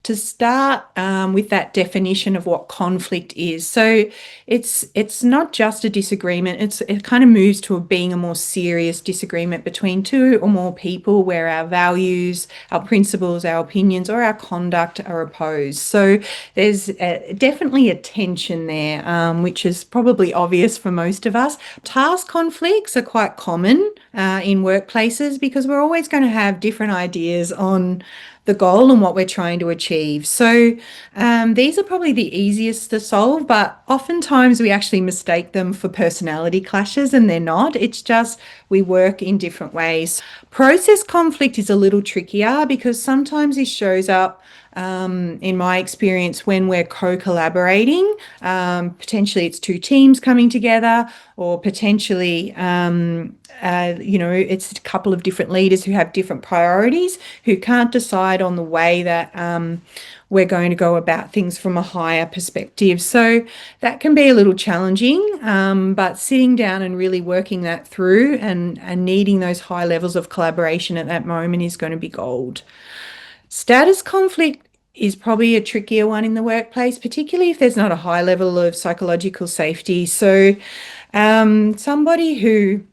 to start with that definition of what conflict is. So it's not just a disagreement. It kind of moves to being a more serious disagreement between two or more people where our values, our principles, our opinions, or our conduct are opposed. So there's definitely a tension there, which is probably obvious for most of us. Task conflicts are quite common in workplaces because we're always going to have different ideas on the goal and what we're trying to achieve. So these are probably the easiest to solve, but oftentimes we actually mistake them for personality clashes, and they're not. It's just we work in different ways. Process conflict is a little trickier because sometimes it shows up in my experience when we're co-collaborating. Potentially it's two teams coming together, or potentially it's a couple of different leaders who have different priorities, who can't decide on the way that we're going to go about things from a higher perspective. So that can be a little challenging, but sitting down and really working that through and needing those high levels of collaboration at that moment is going to be gold. Status conflict is probably a trickier one in the workplace, particularly if there's not a high level of psychological safety. So somebody who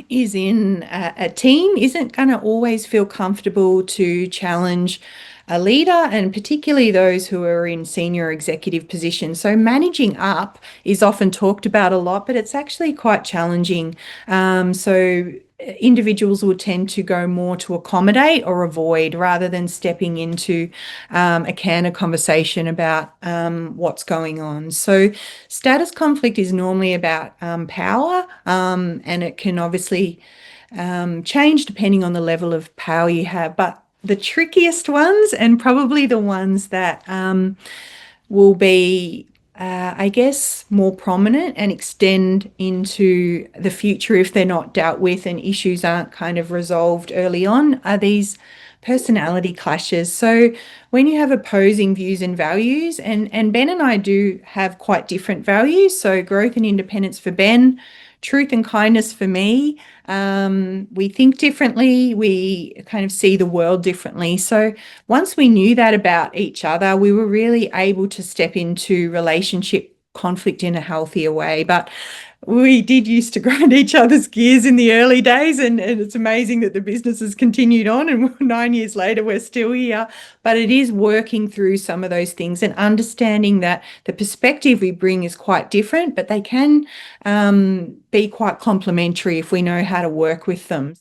is in a team isn't going to always feel comfortable to challenge a leader, and particularly those who are in senior executive positions. So managing up is often talked about a lot, but it's actually quite challenging. So individuals will tend to go more to accommodate or avoid rather than stepping into a candid conversation about what's going on. So status conflict is normally about power, and it can obviously change depending on the level of power you have. But the trickiest ones, and probably the ones that will be I guess, more prominent and extend into the future if they're not dealt with and issues aren't kind of resolved early on, are these personality clashes. So when you have opposing views and values, and Ben and I do have quite different values. So growth and independence for Ben, truth and kindness for me. We think differently. We kind of see the world differently. So once we knew that about each other, we were really able to step into relationship conflict in a healthier way. But we did used to grind each other's gears in the early days, and it's amazing that the business has continued on, and 9 years later we're still here. But it is working through some of those things and understanding that the perspective we bring is quite different, but they can be quite complementary if we know how to work with them.